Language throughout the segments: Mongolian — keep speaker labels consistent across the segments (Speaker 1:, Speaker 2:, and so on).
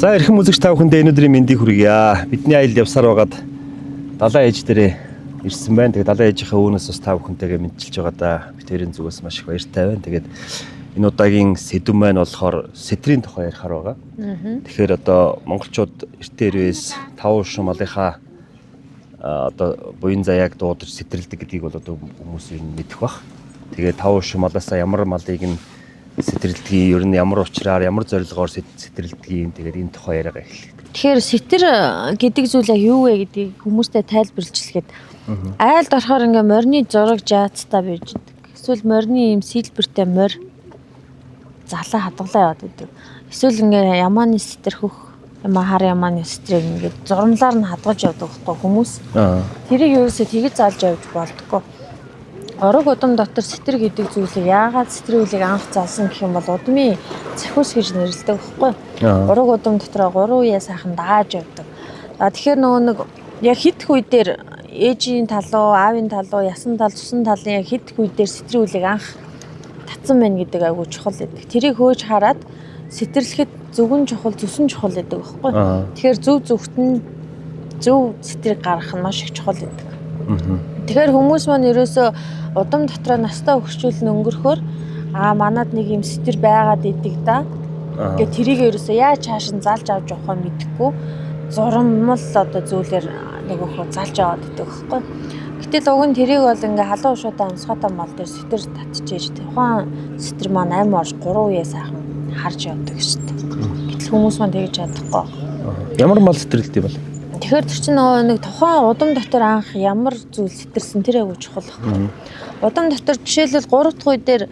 Speaker 1: За эрхэм үзэгч та бүхэндээ өнөөдрийн мэндийг хүргье. Бидний аялал явсаар байгаад далайн ээж дээрээ ирсэн байна. Тэгээд далайн ээжийнхээ өөнөөс бас та бүхэнтэйгээ мэдчилж байгаа да. Би тэрийн зүгээс маш их баяртай байна. Тэгээд энэ удаагийн сэдв маань болохоор сэтрийн тухай ярихаар байгаа. Тэгэхээр одоо монголчууд эртний ирвээс 5 шум малынхаа одоо буян заяаг дуудаж сэтрэлдэг гэдгийг бол одоо хүмүүс ер нь мэдэх бах. Тэгээд 5 шум малаасаа ямар малыг нь сэтрэлдгийг ер нь ямар учраар ямар зорилгоор сэтрэлдгийг тэгээд энэ тухай яриагаа эхлэв.
Speaker 2: Тэгэхээр сэтэр гэдэг зүйл юу вэ гэдгийг хүмүүстэй тайлбарлаж хэлэхэд айлд орохоор ингээ морины зураг жаацтай байж идэг. Эсвэл морины юм сэлбэртэй морь залаа хадгалаа яваад идэг. Эсвэл ингээ ямааны сэтэр хөх хар ямааны сэтрийг ингээ зурмлаар нь хадгалж явдаг байхгүй хүмүүс. Тэрийг ерөөсөө тэгж залж явж болдгоо. Орог удам дотор сэтэр гэдэг зүйлийг яагаад сэтрийн үлийг анх залсан гэх юм бол удмын цахиус гэж нэрлэдэг байхгүй. Орог удам дотор 3 үе сайхан дааж явдаг. Тэгэхээр нөгөө нэг яг хит хүй дээр ээжийн тал руу, аавын тал руу, ясан тал, цусан талын яг хит хүй дээр сэтрийн үлийг анх татсан байна гэдэг айгуу чухал гэдэг. Тэрийг хөөж хараад сэтэрлэхэд зөвгөн чухал, зүсэн чухал гэдэг байхгүй. Тэгэхээр зөв зөвхт нь зөв сэтрийг гаргах нь маш их чухал гэдэг. Тэгэхээр хүмүүс маань ерөөсөө удам дотроо настаа өгчүүлэн өнгөрөхөөр манад нэг юм сэтэр байгаад идэг да. Ингээд тэрийг ерөөсөө яаж чааш нь залж авч явахаа мэдэхгүй зурмал одоо зүйлэр нэг өхөө залж аваад идэг байхгүй. Гэтэл уг нь тэрийг бол ингээ халуун ушуутай амсгаатай мал дээр сэтэр татчихээж тухайн сэтэр маань амь орж 3 үе сайхан харж явдаг шүү дээ. Гэтэл хүмүүс маань тэгж чадахгүй.
Speaker 1: Ямар мал сэтрэлт юм бол?
Speaker 2: Тэгэхээр тэр чинь нэг тухайн удам дотор анх ямар зүйл сэтэрсэн тэр айгуу чухал байна. Удам дотор жишээлбэл 3 дахь үе дээр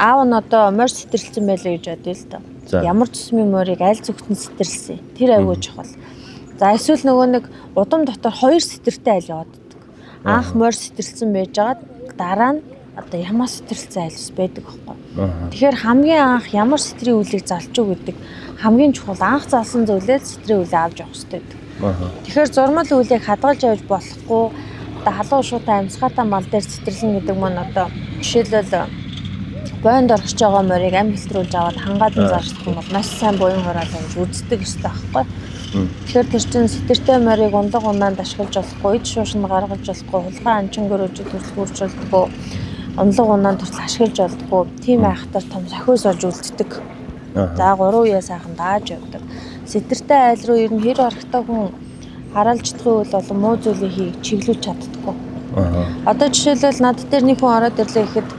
Speaker 2: аав нь одоо морь сэтэрсэн байлаа гэж бодъё л доо. Ямар цусмын морийг аль зүгтэн сэтэрсэн. Тэр айгуу чухал. За эсвэл нөгөө нэг удам дотор 2 сэтэртэй айл яваад. Анх морь сэтэрсэн байжгаад дараа нь одоо ямаа сэтэрсэн айлс байдаг байхгүй. Тэгэхээр хамгийн анх ямар сэтрийн үлийг залж уу гэдэг хамгийн чухал анх залсан зүйлээ сэтрийн үлээ авч явах хэрэгтэй гэдэг. Тэгэхээр зурмал үлийг хадгалж явж болохгүй одоо халуун шуутай амсгаатай мал дээр сэтэрлэн гэдэг маань одоо жишээлбэл бойнд орхиж байгаа морийг амь хэлтрүүлж аваад хангаадан зарчих юм бол маш сайн буян хураал амж үздэг ёстой байхгүй. Тэгэхээр тэр чинь сэтэртэй морийг ундаг унаанд ашиглаж болохгүй, ид шуушнд гаргаж болохгүй, хулгай анчин гөрөөжөд төрөлхөрч болохгүй, унлаг унаанд төрөл ашиглаж болдгоо. Тийм айхтар том сахиус орж үлддэг. За 3 үе сайхан дааж явдаг. Сэтэртэй айл руу ер нь хэр орохтой хүн хараалж чадахгүй бол муу зүйлийг хийх чиглүүлж чаддаггүй. Одоо жишээлбэл над дээр нэг хүн ороод ирлээ гэхэд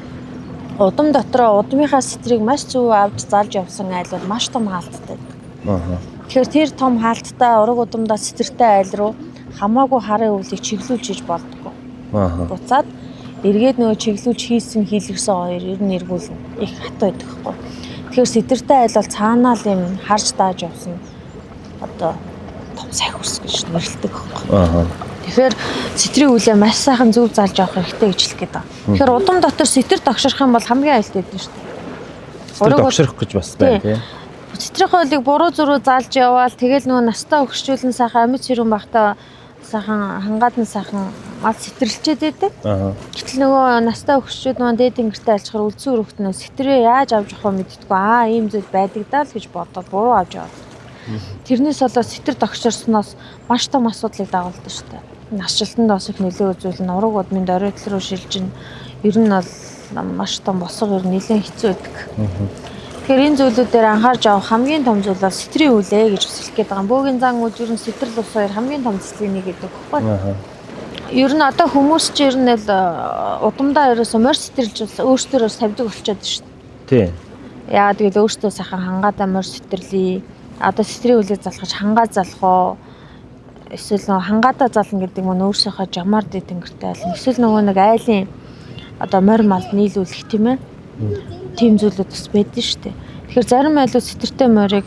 Speaker 2: удам дотроо удмынхаа сэтрийг маш зөв авч залж явсан айл бол маш том хаалттай. Тэгэхээр тэр том хаалттай ураг удамдаа сэтэртэй айл руу хамаагүй харын үлийг чиглүүлж хийж болдгоо. Буцаад эргээд нөгөө чиглүүлж хийсэн хийлгэрсэн хоёр ер нь эргүүлнэ. Их хат байдаг хгүй. Тэгэхээр сэтэртэй айл бол цаанаа л юм харж дааж явсан одоо том сахиус гэж нэрлэдэг байхгүй. Тэгэхээр сэтрийн үлээ маш сайхан зөв залж авах хэрэгтэй гэж хэлэх гээд байна. Тэгэхээр удам дотор сэтэр тогшрох юм бол хамгийн аюултай байдаг шүү дээ.
Speaker 1: Ураг тогшрох гэж бас байна тийм.
Speaker 2: Сэтрийн хуулийг буруу зуруу залж яваал тэгэл нөгөө настаа өгчүүлэн сайхан амьд хэрүүн бахта сайхан хангаадан сайхан мал сэтрэлчээд байдаг. Гэтэл нөгөө настаа өгчүүд маань дээд тэнгэртээ альчхаар үлдсэн өрөвт нөө сэтрээ яаж авч явах вэ мэддэггүй. Ийм зүйл байдаг даа л гэж бодоод буруу авч яваад. Тэрнээс болоод сэтэр тогшорсноос маш том асуудлыг дагуулдаг шүү дээ. Насжилтанд бас их нөлөө үзүүлнэ. Ураг удмын дөрөөлөл рүү шилжин. Ер нь бол маш том босго ер нь нэлээд хэцүү байдаг. Тэгэхээр энэ зүйлүүдээр анхаарч авах хамгийн том зүйл бол сэтрийн үлээ гэж хэлэх гээд байгаа. Бөөгийн зан үйл ер нь сэтрэл ус хоёр хамгийн том цэцлэгийг гэдэг баггүй. Ер нь одоо хүмүүс ч ер нь л удамдаа ерөөсөө морь сэтрэлж өөрсдөө тавьдаг болчиход шүү дээ. Тийм. Яагаад гэвэл өөрсдөө сайхан хангаатай морь сэтэрлээ. Одоо сэтрийн үлийг залгаж хангаа залах уу? Эсвэл нөгөө хангаатаа зална гэдэг нь өөрсөөхөө жамаар дээд тэнгэртэй айлна. Эсвэл нөгөө нэг айлын одоо морь малд нийлүүлэх тийм ээ. Тийм зүйлүүд бас байдаг шүү дээ. Тэгэхээр зарим айлууд сэтэртэй морийг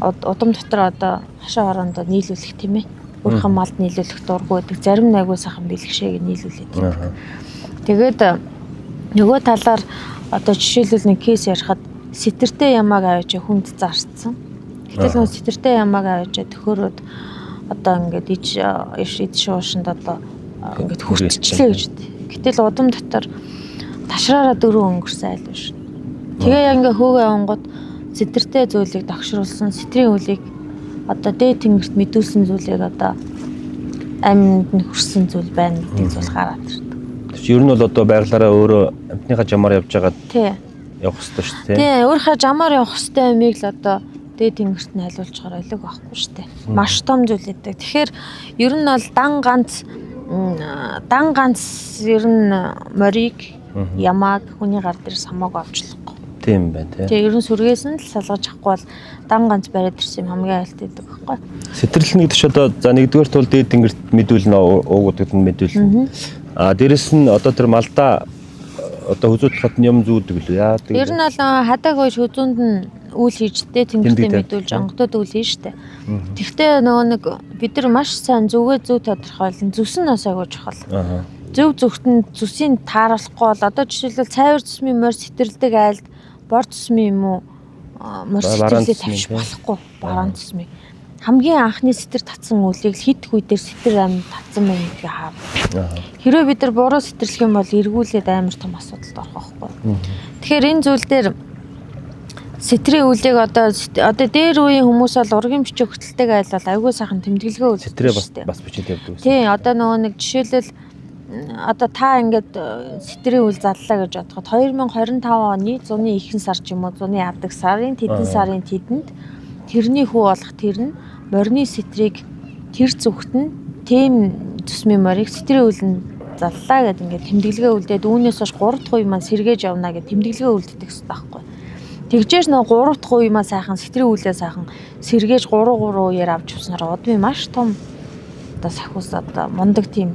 Speaker 2: удам дотор одоо хашаа хороонд нийлүүлэх тийм ээ. Өөрийнхөө малд нийлүүлэх дурггүй байдаг. Зарим нь айгуу сайхан бэлгшээг нийлүүлээд байдаг. Тэгээд нөгөө талаар одоо жишээлбэл нэг кейс ярихад сэтэртэй ямааг аваач хүнд зарцсан. Гэтэл нөгөө сэтэртэй ямааг аваач төхөөрөд одоо ингээд ид шуушинд одоо ингээд хүртчихлээ гэж. Гэтэл удам дотор ташраараа 4 өнгөрсөн айл биш. Тэгээ ингээ хөөгөө онгод сэтэртэй зүйлийг догшруулсан сэтрийн үлийг одоо дээд тэнгэрт мэдүүлсэн зүйлийг одоо амьд нь хүрсэн зүйл байна гэдэг зүйл гараад ирдэг.
Speaker 1: Ер нь бол одоо байгалаараа өөрөө амьтныхаа жамаар явж байгаад
Speaker 2: Тий.
Speaker 1: явах хэрэгтэй шүү дээ.
Speaker 2: Тий, өөрийнхөө жамаар явах хэрэгтэй юмыг л одоо дээд тэнгэрт нь хариулцгаар ойлог байхгүй шүү дээ. Маш том зүйл гэдэг. Тэгэхээр ер нь бол дан ганц ер нь морийг ямааг хүний гар дээр самааг авчлахгүй.
Speaker 1: Тийм байна тий.
Speaker 2: Тэгээ ер нь сүргээс нь л салгаж авахгүй бол дан ганц бариад ирсэн юм хамгийн айлт гэдэг байхгүй.
Speaker 1: Сэтрэл нэгдэж одоо за нэгдүгээр тул дээд тэнгэрт мэдүүлнэ уугуудад нь мэдүүлнэ. Дээрэс нь одоо тэр малдаа одоо хүзүүлэхэд юм зүүдэг лөө яадаг.
Speaker 2: Ер нь бол хадааг ууж хүзүүнд нь үйл хийж дээд тэнгэртээ мэдүүлж онгодод үйл хийн штэ. Тэгвэл нөгөө нэг бид нар маш сайн зүгээ зөв тодорхойлно. Зүс нь бас айгуу чухал. Зөв зөвхтөнд зүсийг тааруулахгүй бол одоо жишээлбэл цайвар цусмын морь сэтрэлдэг айлд бор цусмын юм уу морь сэтрэлээ тавьчих болохгүй баруун цусмыг. Хамгийн анхны сэтэр татсан үлийг хит хүйдээр сэтэр амь татсан байна гэдгийг хаа. Хэрвээ бид нар буруу сэтэрлэх юм бол эргүүлээд амар том асуудалд орох байхгүй. Тэгэхээр энэ зүйл дээр сэтрийн үлийг одоо дээр үеийн хүмүүс бол ургийн бичиг хөтэлтэйг айл бол аягүй сайхан тэмдэглэгээ үлддэг.
Speaker 1: Сэтрээ бас бичиж явдаг.
Speaker 2: Тийм одоо нөгөө нэг жишээлбэл одоо та ингээд сэтрийн үл заллаа гэж бодоход 2025 оны зуны ихэнх сар ч юм уу зуны авдаг сарын тэдэн сарын тэдэнд тэрний хүү болох тэр нь морины сэтрийг тэр зүгт нь тийм цусмын морийг сэтрийн үл нь заллаа гэдэг ингээд тэмдэглэгээ үлдээд үүнээс хойш 3 дахь үе маань сэргээж явна гэж тэмдэглэгээ үлддэг гэсэн байхгүй. Тэгжээж нөгөө 3 дахь үе маань сайхан сэтрийн үлээ сайхан сэргээж 3 үеэр авч явснараа удмын маш том одоо сахиус одоо мундаг тийм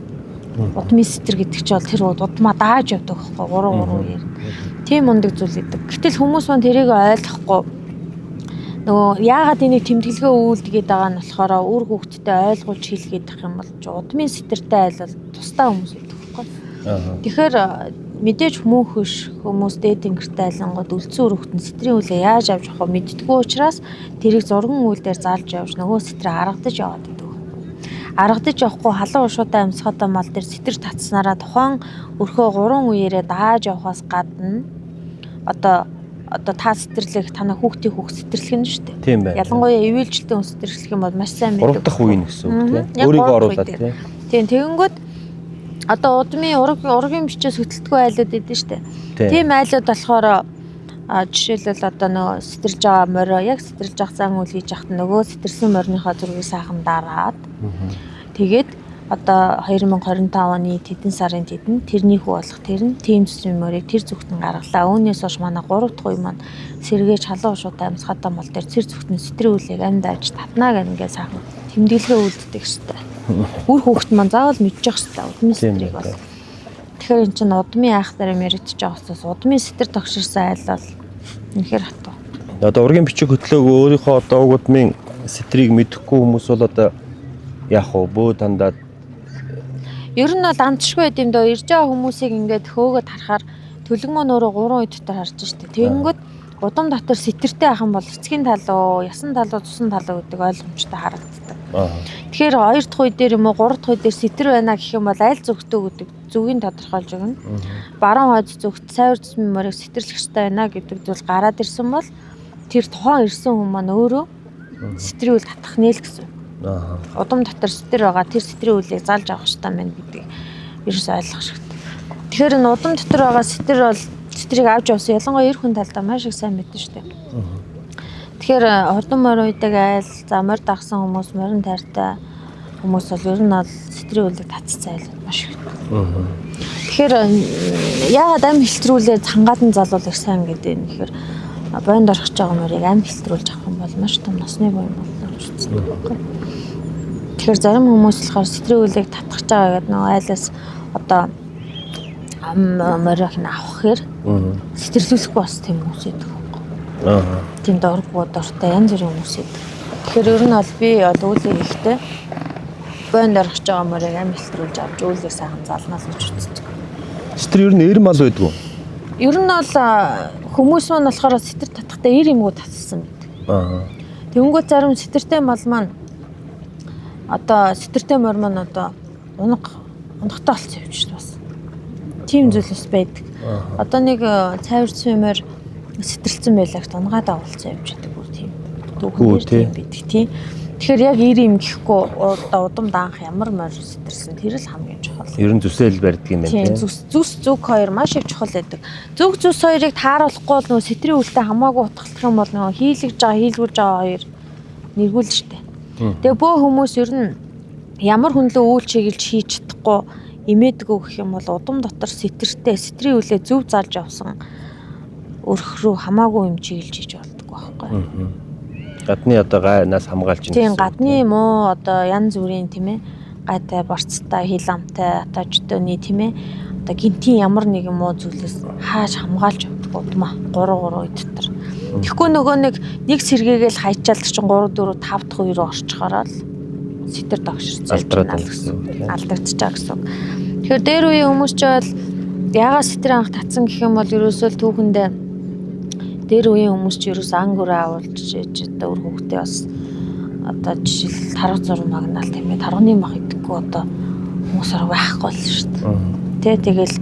Speaker 2: удмын сэтэр гэдэг чинь бол тэр удмаа дааж явдаг байхгүй 3 үеэр. Тийм мундаг зүйл гэдэг. Гэтэл хүмүүс маань тэрийг ойлгохгүй. Нөгөө яагаад энийг тэмдэглэгээ үүлдэгээд байгаа нь болохоор үр хүүхдэд ойлгуулж хэлгээд байх юм бол удмын сэтэртэй айлвал тустай хүмүүс байдаг байхгүй. Тэгэхээр мэдээж хүмүүс дээд тэнгэртэй айлангууд үлдсэн үр хүүхдэд сэтрийн үлээ яаж авч явах вэ мэддэггүй учраас тэрийг зурган үйл дээр залж явж нөгөө сэтрээ харагдаж яваад байдаг. Аргадаж явахгүй халуун ушуутай амьсгаатай мал дээр сэтэр татснараа тухайн өрхөө 3 үеэрээ дааж явахаас гадна одоо та сэтэрлэх танаа хүүхдийн хүүхд сэтэрлэх нь шүү дээ.
Speaker 1: Тийм байна.
Speaker 2: Ялангуяа ивэлжилтийн хүн сэтэрлэх юм бол маш сайн мэддэг.
Speaker 1: 3 дахь үе гэсэн үг тийм. Өөрийгөө оруулаад тийм.
Speaker 2: Тийм тэгэнгүүт одоо удмын ургийн бичээс хөтэлтгүй айлууд идэв шүү дээ. Тийм айлууд болохоор жишээлбэл одоо нөгөө сэтэрж байгаа морио яг сэтэрж байгаа зан үйл хийж яхад нөгөө сэтэрсэн морийнхоо зургийг сайхан дараад тэгээд одоо 2025 оны тэдэн сарын тэдэн тэрний хүү болох тэр нь тийм цэцэн морийг тэр зүгтэн гаргалаа. Үүнээс хойш манай 3 дахь үе маань сэргээж халуун ушуутай амьсгаатай мал дээр цэр зүгтэн сэтрийн үлийг амьдаж татнаа гэх ингээд сайхан тэмдэглэгээ үлддэг шүү дээ. Үр хүүхэд маань заавал мэдчих шүү дээ. Удмын сэтрийг бол. Тэгэхээр эн чинь удмын айх дараа мэрэгдэж байгаа учраас удмын сэтэр тогширсан айлал үнэхээр хатуу.
Speaker 1: Одоо ургийн бичиг хөтлөөг өөрийнхөө одоо удмын сэтрийг мэдэхгүй хүмүүс бол одоо яах вэ? Бөө дандаа
Speaker 2: ер нь бол андчгүй байд юм доо ирж байгаа хүмүүсийг ингээд хөөгöd харахаар төлгмөө нөрөө 3 үе дотор харж штэ. Тэгэнгүүт удам дотор сэтэртэй ах юм бол эцгийн тал уу, ясан тал уу, цусан тал уу гэдэг ойлгомжтой харагддаг. Тэгэхээр 2 дахь үе дээр юм уу 3 дахь үе дээр сэтэр байна гэх юм бол аль зөвхтөө гэдэг зүгийг тодорхойлж өгнө. Баруун хойд зөвхт цайвар цэсмийн морийг сэтэрлэх хэрэгтэй байна гэдэг зүйл гараад ирсэн бол тэр тухайн ирсэн хүн маань өөрөө сэтрийн үйл татах нэл гэсэн. Удам дотор сэтэр байгаа тэр сэтрийн үлийг залж авах хэрэгтэй байна гэдгийг ерөөс ойлгох хэрэгтэй. Тэгэхээр энэ удам дотор байгаа сэтэр бол сэтрийг авч явсан ялангуяа эр хүн талдаа маш их сайн мэднэ шүү дээ. Тэгэхээр хурдан морь үйдэг айл, за морь дагсан хүмүүс, морин тайртай хүмүүс бол ер нь бол сэтрийн үлийг татцсан айл маш их. Тэгэхээр яагаад ам хэлтрүүлээ цангаатан залуулах сайн гэдэг юм. Тэгэхээр бонд орхиж байгаа морийг ам хэлтрүүлж авах юм бол маш том насны буян болно гэж үздэг. Тэгэхээр зарим хүмүүс болохоор сэтрийн үлийг татгах байгаа гэдэг нэг айлаас одоо морийг авах хэрэг сэтэрлүүлэхгүй бас тийм хүмүүс байдаг. Тийм доргоо дортой янз бүрийн хүмүүс байдаг. Тэгэхээр ер нь бол би үүлийг ихтэй бонд орхиж байгаа морийг ам хэлтрүүлж авч үүлийг сайхан залнаас гэж үздэг.
Speaker 1: Сэтэр ер нь эр мал байдгүй.
Speaker 2: Ер нь бол хүмүүс маань болохоор сэтэр татахтаа эр юмгуу татсан байдаг. Тэнгүүд зарим сэтэртэй мал маань одоо сэтэртэй морь маань одоо унагтай болсон юм шиг бас. Тийм зүйлс байдаг. Одоо нэг цайвар цэвмэр сэтэрсэн байлаа гэж унгаад авалцсан юм шиг бүр тийм. Түүхэн тийм байдаг тийм. Тэгэхээр яг ир юм гэхгүй одоо удам даанх ямар морь сэтэрсэн тэр л хамгийн чухал.
Speaker 1: Ер нь зүсэл барьдаг юм байна тийм.
Speaker 2: Зүс зүг хоёр маш их чухал байдаг. Зүг зүс хоёрыг тааруулахгүй бол нөгөө сэтрийн үлдээ хамаагүй утгалдах юм бол нөгөө хийлгэж байгаа хийлгүүлж байгаа хоёр нэргүүлж штэ. Тэгээ бөө хүмүүс ер нь ямар хүнлээ үйл чиглэж хийж чадахгүй имээдгүү гэх юм бол удам дотор сэтрийн үлээ зөв зарж авсан өрх рүү хамаагүй юм чиглэж хийж болдгоо байхгүй.
Speaker 1: Гадны одоо гайнаас хамгаалж байна.
Speaker 2: Тийм гадны муу одоо янз бүрийн тийм ээ гайтай борцтой хил амтай атажтойны тийм ээ одоо гинтийн ямар нэгэн муу зүйлээс хааж хамгаалж авдаг удмаа 3 үе дотор. Тэгэхгүй нөгөө нэг сэргээгээл хайчаал чинь 3 4 5 дахь үе рүү орчихороо л сэтэр догширцээ алдагдчихж байгаа гэсэн. Тэгэхээр дээр үе хүмүүс ч бол ягаад сэтэр анх татсан гэх юм бол ерөөсөө түүхэндээ дээр үеийн хүмүүс ч ерөөс ангөрөө авуулж одоо өр хөвгтээ бас одоо жишээл тарга зураг магнаал тийм ээ тарганы мах идэггүй одоо хүмүүсээр байхгүй л шүү дээ. Тэгэл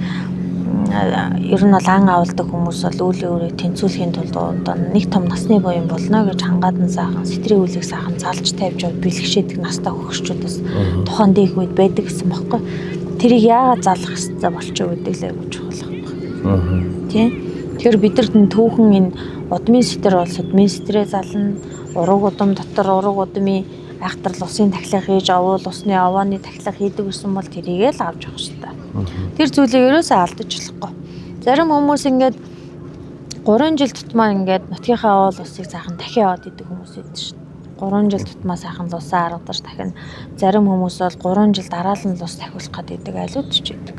Speaker 2: ер нь бол ан авалдаг хүмүүс бол үйл өөрийг тэнцвүүлэхийн тулд одоо нэг том насны буян болно гэж хангаадан сайхан сэтрийн үлийг сайхан залж тавьж бэлгшээдэг настай хөгшчүүдээс тухайн дээх үед байдаг гэсэн бохоггүй. Тэрийг яагаад залах хэрэгтэй болчих вэ гэдэг л айгуу чухал байхгүй. Тийм. Тэгэхээр бидэрт түүхэн энэ удмын сэтэр бол судмын сэтрээ зална, ураг удам дотор ураг удмын айхтрал усын тахилга хийж овуул усны овооны тахилга хийдэг гэсэн бол тэрийгээ л авч явах хэрэгтэй. Тэр зүйлийг ерөөсөө алдаж болохгүй. Зарим хүмүүс ингээд 3 жил тутмаа ингээд нутгийнхаа овоол усыг сайхан дахин аваад идэг хүмүүс байдаг шүү дээ. 3 жил тутмаа сайхан лусаа аргадаж дахин зарим хүмүүс бол 3 жил дараалан лус тахиулах гэдэг айлууд ч байдаг.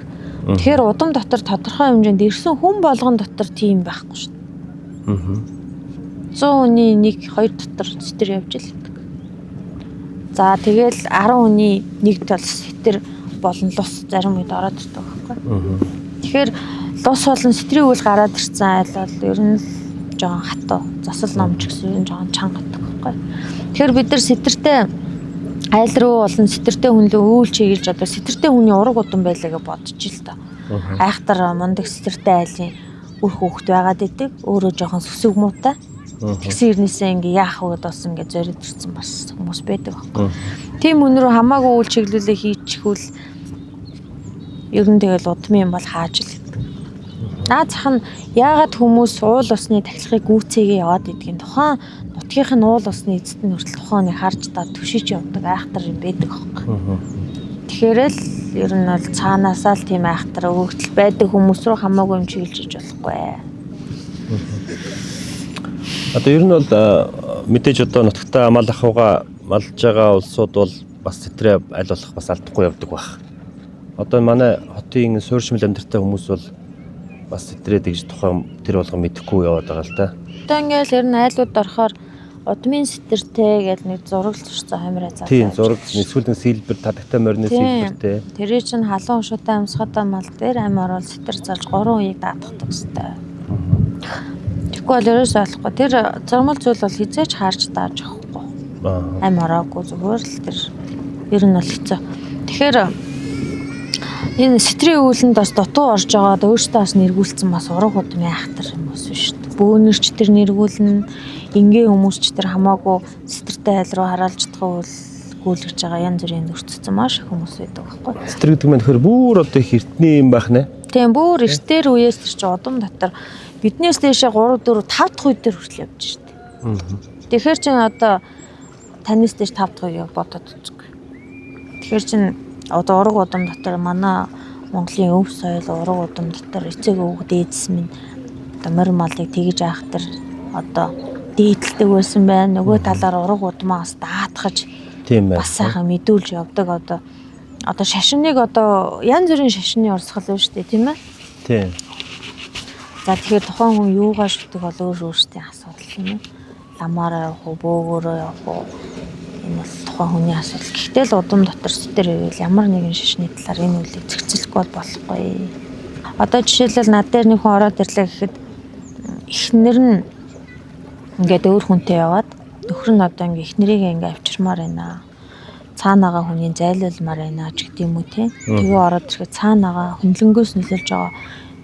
Speaker 2: Тэгэхээр удам дотор тодорхой хэмжээнд ирсэн хүн болгон дотор тийм байхгүй шүү дээ. 100 хүний 1-2 дотор сэтэр явж л байдаг. За тэгэл 10 хүний нэгд бол сэтэр болон лус зарим үед ороод ирдэг байхгүй. Тэгэхээр лус болон сэтрийн үйл гараад ирсэн айл бол ер нь жоохон хатуу засал номч гэсэн юм жоохон чанга гэдэг байхгүй. Тэгэхээр бид нар сэтэртэй айл руу болон сэтэртэй хүн лөө үйл чиглэж одоо сэтэртэй хүний ураг удам байлаа гэж бодож ил та. Айхтар мундаг сэтэртэй айлын үр хөөхт байгаад идэг. Өөрөө жоохон сүсэг муутай. Тэгсэн ирнээсээ ингээ яах вэ бас ингээ зориод ирсэн бас хүмүүс байдаг байхгүй. Тийм хүн рүү хамаагүй үйл чиглүүлээ хийчихвэл ер нь тэгэл удмын бол хааж л идэг. Наад зах нь яагаад хүмүүс уул усны тахилгыг гүйцээгээ яваад идэгин тухайн нутгийнх нь уул усны эзэд нь хүртэл тухайныг харж та түшиж явдаг айхтар юм байдаг байхгүй. Тэгэхээр л ер нь бол цаанаасаа л тийм айхтар өгөгдөл байдаг хүмүүс рүү хамаагүй юм чиглэж иж болохгүй.
Speaker 1: Одоо ер нь бол мэдээж одоо нутагтаа амал ахуйгаа малж байгаа улсууд бол бас сэтрээ аль болох бас алдахгүй явдаг байх. Одоо манай хотын суурьшмал амьдартай хүмүүс бол бас сэтрээ тэгж тухайн тэр болгон мэдэхгүй яваад байгаа л да.
Speaker 2: Одоо ингээл ер нь айлууд орохоор удмын сэтэртэй гэж нэг зураг зурсан хамраа заа.
Speaker 1: Тийм зураг эсвэл нэг сэлбэр тадагтай морины сэлбэртэй.
Speaker 2: Тэр чинь халуун шуутай амсгатай мал дээр амь орол сэтэр залж 3 үеийг даадахдаг хэвээр. Тэгвэл ерөөсөө болохгүй. Тэр зурмал зүйл бол хизээч харж дааж авахгүй. Амь ороогүй зүгээр л тэр ер нь бол хэцүү. Тэгэхээр энэ сэтрийн үүлэнд бас дутуу орж байгаад өөртөө бас нэргүүлсэн бас ураг удмын айхтар хүмүүс биш шүү дээ. Бөөнөрч тэр нэргүүлнэ, ингийн хүмүүсч тэр хамаагүй сэтэртэй айл руу хараалж чадах гүйлгэж байгаа янз бүрийн нөрцсөн маш их хүмүүс байдаг байхгүй.
Speaker 1: Сэтэр гэдэг нь тэгэхээр бүр одоо их эртний юм байх нэ.
Speaker 2: Тийм бүр эртээр үеэс тэр чи удам дотор биднээс дэшээ 3 4 5 дахь үе дээр хүртэл явж штэ. Тэгэхээр чин одоо танаас дэш 5 дахь үеийг бодоод үзгүй. Тэгэхээр чин одоо ураг удам дотор манай Монголын өв соёл ураг удам дотор эцэг өвгд дээдс минь одоо морь малыг тэгж айхтар одоо дээдэлдэг байсан байна. Нөгөө талаар ураг удмаас даатгаж
Speaker 1: тийм байх.
Speaker 2: Бас сайхан мэдүүлж явдаг одоо шашиныг одоо янз бүрийн шашины урсгал байна шүү дээ тийм ээ.
Speaker 1: Тийм.
Speaker 2: За тэгэхээр тухайн хүн юугаар шүтдэг бол өөрсдийн асуудал тийм ээ. Ламаараа явах уу, бөөгөөрөө явах уу? Энэ бол тухайн хүний асуудал. Гэхдээ л удам дотор сэтэр ивэл ямар нэгэн шашны талаар энэ үлийг зэгцэлэхгүй болохгүй. Одоо жишээлбэл над дээр нэг хүн ороод ирлээ гэхэд эхнэр нь ингээд өөр хүнтэй яваад нөхөр нь одоо ингээд эхнэрийгээ ингээд авчирмаар байна. Цаанаага хүний зайлуулмаар байна ч гэдэг юм уу те. Тэгээ ороод ирэхэд цаанаага хөндлөнгөөс нөлөөлж байгаа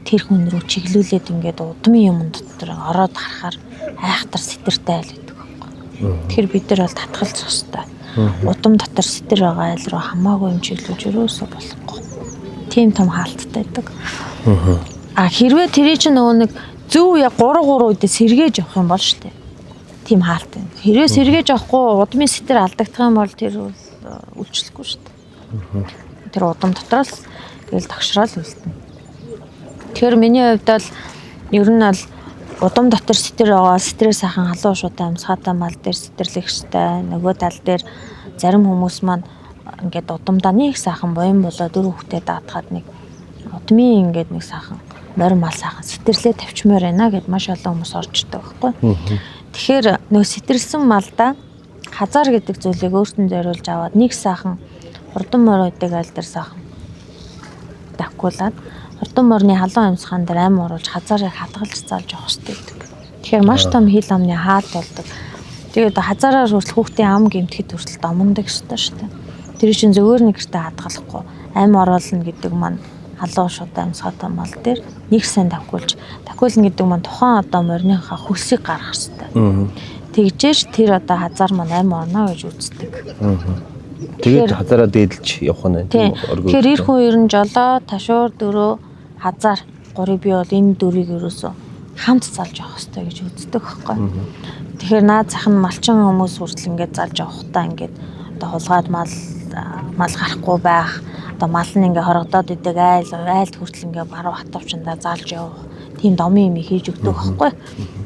Speaker 2: тэр хүн рүү чиглүүлээд ингээд удмын юм дотор ороод харахаар айхтар сэтэртэй айл гэдэг байхгүй. Тэгэхээр бид нар бол татгалзах хэрэгтэй. удам дотор сэтэр байгаа айл руу хамаагүй юм чиглүүлж юусоо болохгүй. Тийм том хаалттай байдаг. А хэрвээ тэрий чинь нөгөө нэг зөв яг 3 үедээ сэргээж явах юм бол штэ. Тийм хаалт байна. Хэрвээ сэргээж авахгүй удмын сэтэр алдагдах юм бол тэр бол үйлчлэхгүй штэ. Тэр удам дотроос тэгэл тогшрол үлдэнэ. Тэгэхээр миний хувьд бол ер нь бол удам дотор сэтэр байгаа стресс сайхан халуун шуутай амсгаатай мал дээр сэтэрлэх штэ. Нөгөө тал дээр зарим хүмүүс маань ингээд удамдаа нэг сайхан боён болоо 4 хүүхдээ даатгаад нэг удмын ингээд нэг сайхан морин мал сайхан сэтэрлээ тавьчмаар байна гэд маш олон хүмүүс орж ирдэг байхгүй. Тэгэхээр нөгөө сэтэрсэн малда хазар гэдэг зүйлийг өөртөө зориулж аваад нэг сайхан хурдан морь уйдаг айл дээр сайхан давхуулаад хурдан морины халуун амьсгаан дээр ам оруулж хазарыг хадгалж заалж явах хэрэгтэй. Тэгэхээр маш том хил амны хаалт болдог. Тэгээд хазараар хүртэл хүүхдийн ам гэмтэхэд хүртэл домондог шүү дээ. Тэр чинь зөвөр нэг гэртээ хадгалахгүй ам оруулна гэдэг маань халуун шуутай амьсгаатай мал дээр нэг сайн давхуулна гэдэг маань тухайн одоо мориныхаа хөлсийг гаргах хэрэгтэй. Тэгжээж тэр одоо хазар маань ам орно гэж үздэг.
Speaker 1: Тэгээд хазараа дээдлж явах нь тийм оргоо.
Speaker 2: Тэгэхээр эр хүн ер нь жолоо, ташуур, дөрөө, хазар 3 бий бол энэ дөрвийг ерөөсөө хамт залж явах хэрэгтэй гэж үздэг байхгүй. Тэгэхээр наад зах нь малчин хүмүүс хүртэл ингээд залж явахдаа ингээд одоо хулгайд мал гарахгүй байх, одоо мал нь ингээд хорогдоод идэг айлд хүртэл ингээд баруун хатавчандаа залж явах тийм домын юм хийж өгдөг байхгүй.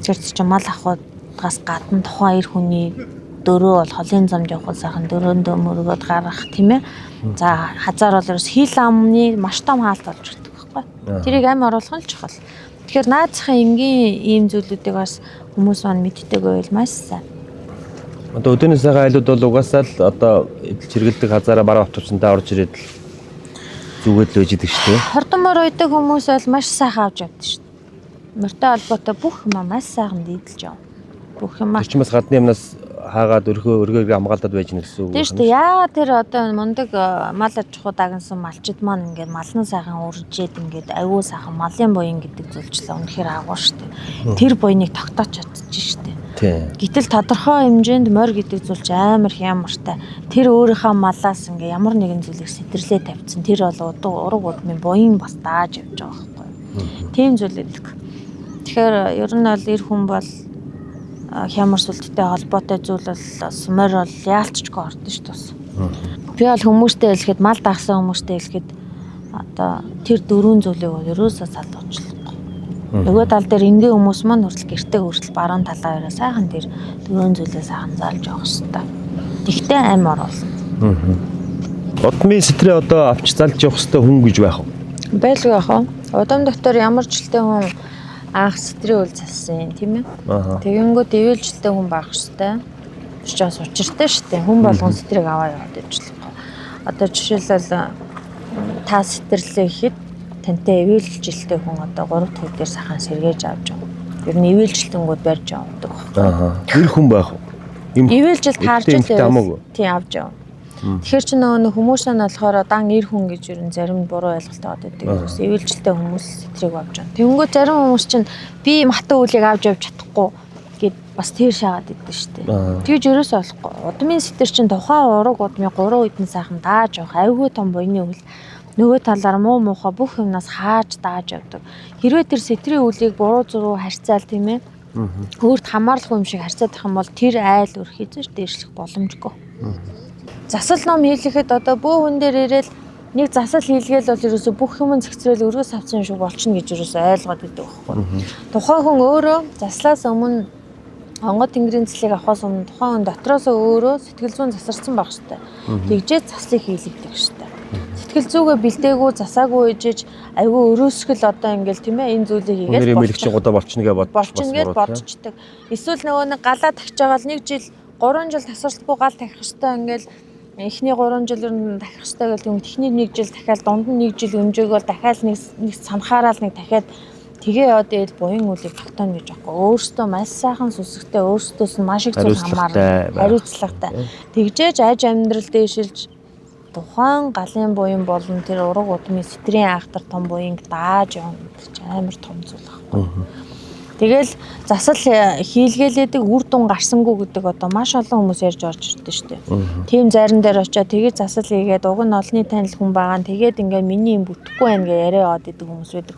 Speaker 2: Тэгэхээр чи мал ахуудгаас гадна тухайн эр хүний дөрөө бол холын замд явах сайхан дөрөөндөө мөргөөд гарах тийм ээ. За хазар бол ерөөс хил амны маш том хаалт болж ирдэг байхгүй. Тэрийг ам оруулах нь чухал. Тэгэхээр наад захын энгийн ийм зүйлүүдийг бас хүмүүс маань мэддэг байвал маш сайн.
Speaker 1: Одоо өдөөнөөс сайхан айлууд бол угаасаа л одоо эдэлж хэрэгэлдэг хазаараа баруун хатвчандаа орж ирээд л зүгээд л үжидэг шүү дээ.
Speaker 2: Хурдан морь уйдаг хүмүүс бол маш сайхан авч явдаг шүү дээ. Морьтой холбоотой бүх юм маш сайхан дийдэлж явна. Бүх юм.
Speaker 1: Тэр чинь бас гадны юмнаас хаагаад өргөөр хамгаалаад байж гэнэ гэсэн үг байна.
Speaker 2: Тийм шүү дээ. Яагаад тэр одоо мундаг мал аж ахуй дагнсан малчид маань ингээд малны сайхан үржээд ингээд аюу сайхан малын буян гэдэг зүйлчлээ үнэхээр агуу шүү дээ. Тэр буяныг тогтооч чадчих шүү дээ.
Speaker 1: Тийм.
Speaker 2: Гэтэл тодорхой хэмжээнд морь гэдэг зүйл ч амар хямартай. Тэр өөрийнхөө малаас ингээ ямар нэгэн зүйлийг сэтэрлээ тавьчихсан. Тэр бол ураг удмын буян бас дааж явж байгаа байхгүй. Тийм зүйл үүдэг. Тэгэхээр ер нь бол эр хүн бол хямар сүлттэй холбоотой зүйл бол морь бол яалтчгүй ордон шүү дээ. Би бол хүмүүстэй хэлэхэд мал дагсан хүмүүстэй хэлэхэд одоо тэр 4 зүйлийг бол ерөөсөө салдуулчихлаа. Нөгөө тал дээр энгийн хүмүүс маань хүртэл гэртээ хүртэл баруун талаа өрөө сайхан тэр 4 зүйлээ сайхан залж явах хэрэгтэй. Тэгтээ ам оруулна.
Speaker 1: Удмын сэтрээ одоо авч залж явах хэрэгтэй хүн гэж байх уу?
Speaker 2: Байлгүй яах вэ? Удам дотор ямар жилтэй хүн анх сэтрийн үл залсан юм тийм ээ. Тэгэнгүүт ивэлжилтэй хүн байх хэрэгтэй. Учраас учиртай шүү дээ. Хүн болгон сэтрийг аваа яваад ижлэхгүй. Одоо жишээлбэл та сэтэрлээ гэхэд тантай ивэлжилтэй хүн одоо 3 дахь үгээр сайхан сэргээж авч явна. Ер нь ивэлжилтэнгүүд барьж явдаг байхгүй.
Speaker 1: Эр хүн байх уу?
Speaker 2: Ивэлжилт харж
Speaker 1: байвал
Speaker 2: тийм авч явна. Тэгэхээр чи нөгөө хүмүүс нь болохоор дан эр хүн гэж ер нь зарим буруу ойлголттой байдаг. Ивэлжилтэй хүмүүс сэтрийг авч явна. Тэнгүү зарим хүмүүс чинь би матан үлийг авч явж чадахгүй гэд бас тэр шаагаад идэв штэ. Тэгж ерөөсөө болохгүй. Удмын сэтэр чинь тухайн ураг удмын 3 үдэн сайхан дааж явах айгүй том буйны үл нөгөө талаар муу муухай бүх юмнаас хааж дааж явдаг. Хэрвээ тэр сэтрийн үлийг буруу зуруу харьцаал тийм ээ. Өөрт хамаарлах юм шиг харьцаадах юм бол тэр айл өрх хийж дээшлэх боломжгүй. Засал ном хийлгэхэд одоо бөө хүн дээр ирээл нэг засал хийлгээл бол ерөөсө бүх юм зэгцрэл өргөс авсан шиг болчихно гэж ерөөсө ойлгоод идэв байхгүй. Тухайн хүн өөрөө заслаас өмнө онгод тэнгэрийн цэцлийг авахаас өмнө тухайн хүн дотроос өөрөө сэтгэл зүйн засарсан байх хэрэгтэй. Тэгжээ заслыг хийлгдэг хэрэгтэй. Сэтгэл зүгээ бэлдээгүй засаагүй ээжж айгүй өрөөсгөл одоо ингээл тийм ээ энэ зүйлийг хийгээд
Speaker 1: болчихно удаа болчихно гэж
Speaker 2: болчихно гэж бодчихдаг. Эсвэл нөгөө нэг галаа тагч байгаа л 1 жил 3 жил тасралтгүй гал тахих хэрэгтэй ингээл эхний 3 жилээр нь дахих хэрэгтэй гэл тийм техник 1 жил дахиад дунд нь 1 жил өмжөөгөл дахиад нэг санахаараа нэг дахиад тэгээ яваад ийл буян үлийг тогтооно гэж аахгүй. Өөртөө маш сайхан сүсгтэй өөртөөс нь маш их зүйл хамаарна. Хариуцлагатай. Тэгжээж аж амьдрал дээшилж тухайн галын буян болон тэр ураг удмын сэтрийн айхтар том буянг дааж явна гэж амар том зүйл аахгүй. Тэгэл засал хийлгээлээдэг үр дүн гарсангүй гэдэг одоо маш олон хүмүүс ярьж орж ирдэ штэ. Тийм зарим дээр очиод тэгээд засал хийгээд уг нь олонний танил хүн байгаа нь тэгээд ингээ миний юм бүтэхгүй байна гэж яриа аваад идэг хүмүүс байдаг.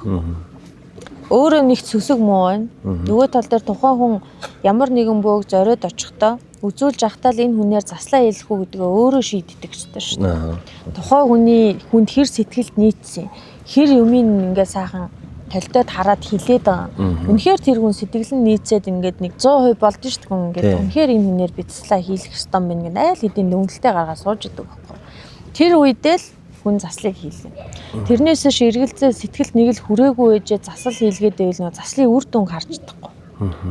Speaker 2: Өөрөө нэг цөсөг муу байна. Нөгөө тал дээр тухайн хүн ямар нэгэн бөөг зориод очихдоо үзүүлж ахтаа л энэ хүнээр заслаа хэлэх үү гэдгээ өөрөө шийддэг шүү дээ. Тухайн хүнд хэр сэтгэлд нийцсэн. Хэр юмын ингээ сайхан толтойд хараад хилээд байгаа. Үнэхээр тэр хүн сэтгэл нь нийцээд ингээд нэг 100% болд шүү дээ. Ингээд үнэхээр энэ хүнээр би заслаа хийлгэх ёстой юм гэн айл хэдийн дүнэлтэд гаргаад сууж идэг байхгүй. Тэр үедээ л хүн заслыг хийлгэн. Тэрнээс ш эргэлзээ сэтгэлд нэг л хүрээгүй ээжээ засал хийлгээд байвал нөө заслын үр дүн гарч чадахгүй.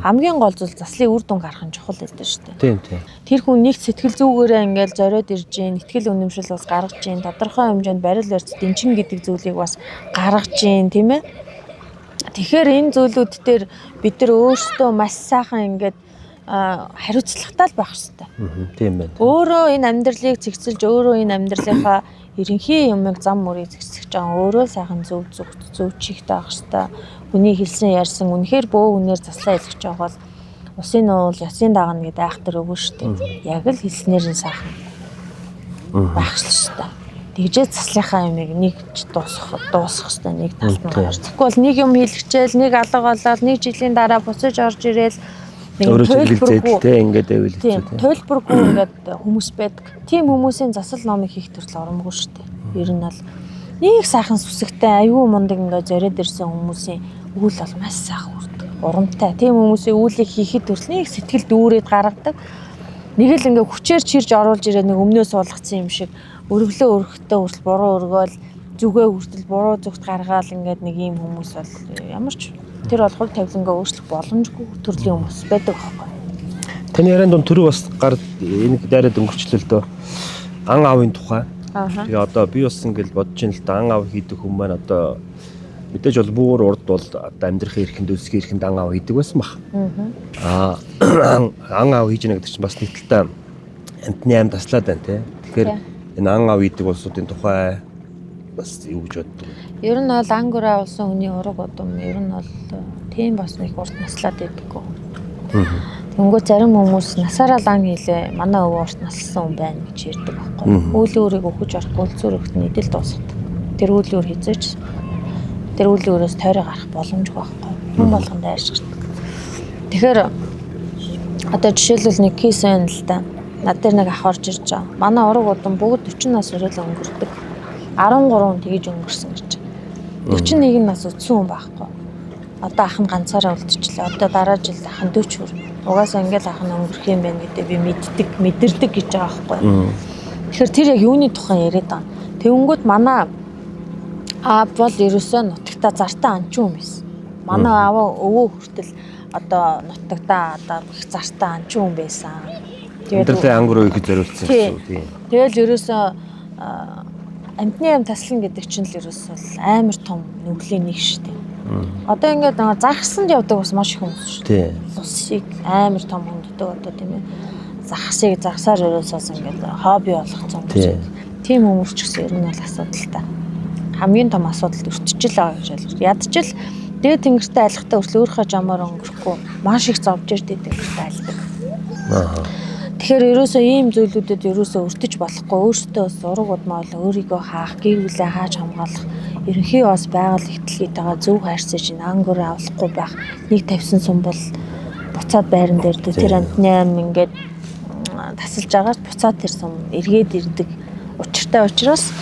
Speaker 2: Хамгийн гол зүйл заслын үр дүн гарах нь чухал гэдэг шүү дээ.
Speaker 1: Тийм.
Speaker 2: Тэр хүн нэг сэтгэл зүгээрээ ингээл зориод ирж гин, итгэл үнэмшил бас гаргаж гин, тодорхой хэмжээнд барил барьц дэнчин гэдэг зүйлийг бас гаргаж гин, тийм ээ. Тэгэхээр энэ зүйлүүд дээр бид нар өөрсдөө маш сайхан ингээд хариуцлагатай л байх хэрэгтэй.
Speaker 1: Тийм байна.
Speaker 2: Өөрөө энэ амьдралыг зэгцэлж, өөрөө энэ амьдралынхаа ерөнхий юмыг зам мөрийг зэгцэж байгаа өөрөө сайхан зөв чигтэй авах хэрэгтэй. Хүний хэлсэн ярьсан үнэхээр бөө үнээр заслаа хэлж байгаа бол усын уул ясын дагна гэдэг айхтар өгөө штэ. Яг л хэлснээр нь сайхан байх хэрэгтэй. Тэгжээ заслынхаа юмыг нэг дуусгах хэрэгтэй нэг талд нь гарч. Тэгэхгүй бол нэг юм хэлчихэл нэг алга болоод нэг жилийн дараа буцаж орж ирээл
Speaker 1: төлбөргүй ингээд байвал
Speaker 2: хэцүү. Төлбөргүй ингээд хүмүүс байдаг. Тийм хүмүүсийн засал номыг хийх төрөл оромгүй шүү дээ. Ер нь бол нэг сайхан сүсэгтэй аюу мундаг ингээд зориод ирсэн хүмүүсийн үйл бол маш сайхан үрдэг. Урамтай. Тийм хүмүүсийн үйлийг хийхэд төрөл нэг сэтгэл дүүрээд гаргадаг. Нэг л ингээд хүчээр чирж оруулж ирээд нэг өмнөөс суулгацсан юм шиг өргөлөө өргөхтэй хүртэл буруу өргөөл зүгээ хүртэл буруу зүгт гаргаал ингээд нэг ийм хүмүүс бол ямар ч тэр бол хувь тавилангаа өөрчлөх боломжгүй төрлийн хүмүүс байдаг аахгүй.
Speaker 1: Таны ярианд дунд түрүү бас гар энийг дайраад өнгөрчлөө л дөө. Ан аавын тухай. Тэгээ одоо би бас ингээд бодож ин л да ан аав хийдэг хүмүүс маань одоо мэдээж бол бүр урд бол одоо амьдрахын эрхэнд өсгөх эрхэнд ан аав хийдэг байсан баг. Ан аав хийж яана гэдэг чинь бас нийтлэлтэй амтны аим таслаад байна тий. Тэгэхээр энэ ан аав хийдэг улсуудын тухай бас юу гэж боддог вэ?
Speaker 2: Ер нь бол ангура улсын хүний ураг удам ер нь бол тийм бас нэг урт наслаад байдаггүй. Тэнгүү зарим хүмүүс насаараа лан хийлээ манай өвөө урт наслсан хүн байна гэж ярьдаг байхгүй. Үйл өөрийг өгч орохгүй үлцээр өгт нийтэл дуусгадаг. Тэр үйл өөр хизээч тэр үйл өөрөөс тойроо гарах боломжгүй байхгүй. Хүн болгонд дайршигдаг. Тэгэхээр одоо жишээлбэл нэг кейс байна л да. Над дээр нэг ах орж ирж байгаа. Манай ураг удам бүгд 40 нас хүртэл өнгөрдөг. 13 тэгж өнгөрсөн гэж. 41 нас үтсэн хүн байхгүй. Одоо ах нь ганцаараа үлдчихлээ. Одоо дараа жилд ах нь 40 хүрнэ. Угаасаа ингээл ах нь өнгөрөх юм байна гэдэг би мэдэрдэг гэж байгаа байхгүй. Тэгэхээр тэр яг юуны тухай яриад байгаа. Тэвнгүүд манай аав бол ерөөсөө нутагтаа зартаа анчин хүн байсан. Манай аав өвөө хүртэл одоо нутагтаа одоо их зартаа анчин хүн байсан.
Speaker 1: Тэгээд ангур их зориулсан гэсэн үг тийм.
Speaker 2: Тэгэл ерөөсөө амтны аим таслан гэдэг чинь л ерөөсөө амар том нүглийн нэг шүү дээ. Одоо ингээд загсанд явдаг бас маш их хүмүүс шүү дээ. Усыг амар том хүнддэг одоо тийм ээ. Загсаар ерөөсөөс ингээд хобби болгоцсон хүмүүс. Тийм хүмүүс ч гэсэн ер нь бол асуудалтай. Хамгийн том асуудалд өртчихөл байгаа гэж ойлгож. Ядчил дээд тэнгэртэй айлхтаа өрсөл өөрийнхөө жамаар өнгөрөхгүй маш их зовж ирдэг тэнгэртэй айлдаг. Тэгэхээр ерөөсөө ийм зүйлүүдэд ерөөсөө өртөж болохгүй өөртөө бас ураг удмаа бол өөрийгөө хаах, гэр бүлээ хааж хамгаалах, ерөнхий бас байгаль ихтлгийтэйгээ зөв хайрцаж ин ангөр авахгүй байх. Нэг тавьсан сум бол буцаад байран дээр тэр амтны аим ингээд тасалж байгаа буцаад тэр сум эргээд ирдэг. Учиртай учраас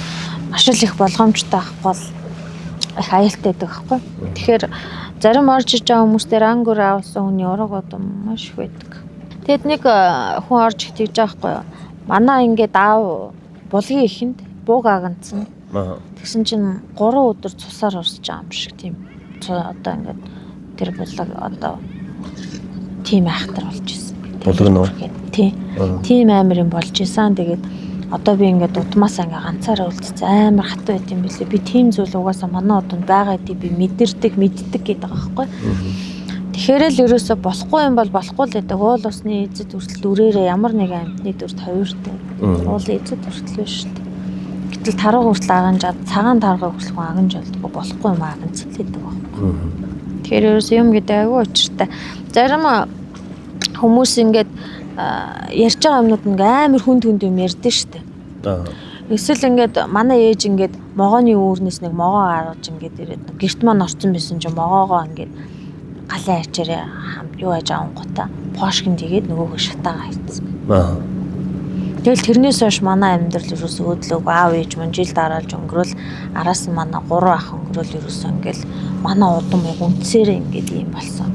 Speaker 2: маш их болгоомжтой авахгүй их аюултай байдаг байхгүй. Тэгэхээр зарим орж иж байгаа хүмүүстээр ангөр авсан хүний ураг удам маш их байдаг. Тэгэд нэг хүн орж их тэгж байгаа байхгүй юу. Манай ингээд аав булгийн ихэнд бууг аганцсан. Тэгсэн чинь 3 өдөр цусаар орсож байгаа юм шиг тийм. Одоо ингээд тэр булаг одоо тийм айхтар болж исэн.
Speaker 1: Булаг нөө.
Speaker 2: Тийм амар юм болж исэн. Тэгээд одоо би ингээд удмаасаа ингээд ганцаараа үлдсэн амар хатуу байт юм билээ. Би тийм зүйл угаасаа манай одонд байгаа гэдэг би мэддэг гэдэг байгаа байхгүй. Тэгэхээр л ерөөсө болохгүй юм бол болохгүй л гэдэг. Уул усны эзэд хүртэл дүрээрээ ямар нэгэн амтны дүр тойртой. Уул эзэд хүртэл биш шүү дээ. Гэтэл тарга хүртэл аганжаад цагаан тарга хүртэл аганж болдгоо болохгүй юм аганц хэлдэг байхгүй. Тэгэхээр ерөөс юм гэдэг айгүй учиртай. Зарим хүмүүс ингээд ярьж байгаа юмнууд нэг амар хүнд юм ярьдэн штэ. Эсвэл ингээд манай ээж ингээд могооны үүрнээс нэг могоо гаргаж ингээд ирээд гэрт маань орсон байсан чинь могоогоо ингээд галын ачаараа юу яаж авангуудаа пошкин тэгээд нөгөөгөө шатаагаа хийцсэн. Тэгэл тэрнээс хойш манай амьдрал ерөөс өөдлөг аав ээж мань жил дараалж өнгөрөөл араас нь манай 3 ах өнгөрөөл ерөөс ингээл манай удам үнцээрээ ингээд юм болсон.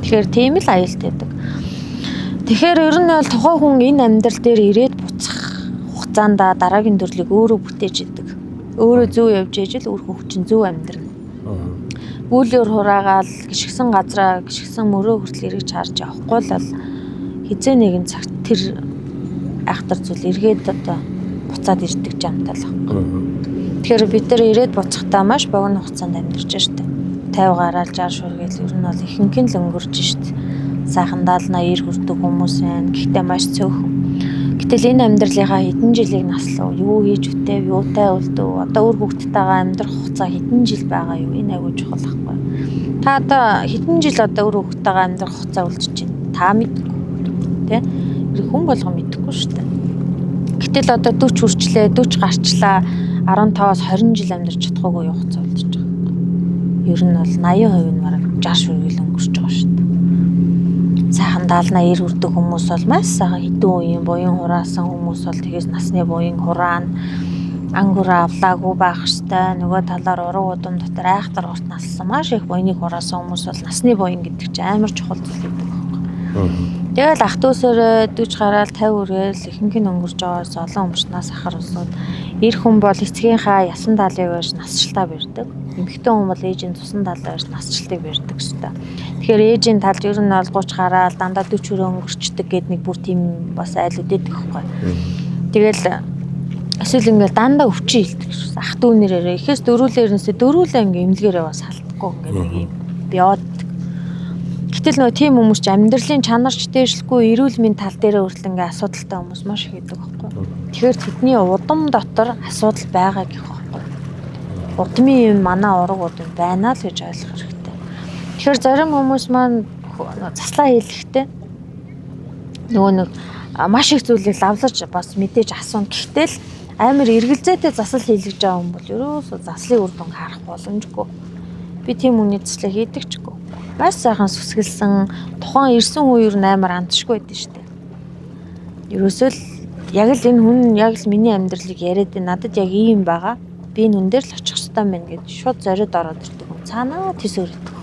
Speaker 2: Тэгэхээр тийм л аюултай байдаг. Тэгэхээр ер нь бол тухайн хүн энэ амьдрал дээр ирээд буцах хугацаанд дараагийн төрлийг өөрөө бүтээж идэг. Өөрөө зөв явж ижил үр хөвч чинь зөв амьдрна. Гүүлээр хураагаал гიშгсэн газраа гიშгсэн мөрөө хүртэл эргэж харж явахгүй л хизээ нэгэн цагт тэр айхтар зүйл эргээд одоо буцаад ирдэг жамтал байхгүй. Тэгэхээр бид нар ирээд буцахтаа маш богино хугацаанд амьдарч штэ. 50 гараал 60 шүргээл ер нь бол ихэнх нь л өнгөрч штэ. Сайхан 70 80 хүрдэг хүмүүс байна. Гэхдээ маш цөөхөн. Гэтэл энэ амьдралынхаа хэдэн жилийг наслав, юу хийж үтэв, юутай үлдв, одоо үр хүүхдтэйгээ амьдрах хугацаа хэдэн жил байгаа юу? Энэ айгүй чухал байхгүй. Та одоо хэдэн жил одоо үр хүүхдтэйгээ амьдрах хугацаа үлдэж байна? Та мэдгүй. Тэ? Хүн болгон мэдэхгүй шүү дээ. Гэтэл одоо 40 хүрчлээ, 40 гарчлаа, 15-аас 20 жил амьдарч чадахгүй юу хугацаа үлдэж байгаа. Ер нь бол 80% нь бараг 60 шүргээл өнгөрч байгаа шүү дээ. Сайхан 70-80 хүрдэг хүмүүс бол маш сайхан хэдэн үеийн буян хураасан хүмүүс бол тэгээс насны буян хураана. Ангур авлаагүй байх хэвээр нөгөө талаар уруу удам дотор айхтар урт нассан маш их буяныг хураасан хүмүүс бол насны буян гэдэг чинь амар чухал зүйл гэдэг байхгүй. Тэгэл ах дүүсээр 40 гараал 50 өрөөл ихэнх нь өнгөрч байгаас олон өмчнаас ахар усууд эр хүн бол эцгийнхаа ясан талыг барьж насжилтаа барьдаг. Эмэгтэй хүн бол ээжийн цусан талд барьж насжилтыг барьдаг шүү дээ. Тэгэхээр ээжийн талд ер нь бол 30 гараал дандаа 40 өрөө өнгөрчдөг гэд нэг бүр тийм бас айл үдээд байхгүй. Тэгэл эсвэл ингээл дандаа өвчин хилдэг шүү. Ах дүү нэрээрээ ихээс дөрүүлээрнээсээ дөрүүлээ ингээл эмнэлгээрээ бас халтахгүй ингээд нэг юм бяад. Гэтэл нөгөө тийм хүмүүс ч амьдралын чанарч дээшлэхгүй эрүүл мэндийн тал дээр хүртэл ингээ асуудалтай хүмүүс маш их байдаг байхгүй. Тэгэхээр тэдний удам дотор асуудал байгаа гэх байхгүй. Удмын юм манай ураг удам байна л гэж ойлгох хэрэгтэй. Тэгэхээр зарим хүмүүс маань заслаа хийлэхтэй нөгөө нэг маш их зүйлийг лавлаж бас мэдээж асууна. Гэхдээ л амар эргэлзээтэй засал хийлгэж байгаа хүн бол ерөөсөө заслын үр дүн харах боломжгүй. Би тийм үний заслыг хийдэг ч үгүй. Маш сайхан сүсгэлсэн тухайн ирсэн үеэр амар андшгүй байдсан шүү дээ. Ерөөсөө л яг л энэ хүн яг л миний амьдралыг яриад байна. Надад яг ийм байгаа. Би энэ хүн дээр л очих хэрэгтэй мэн гэж шууд зориод ороод ирдэг хүн. Цаанаа төсөөрөдөг.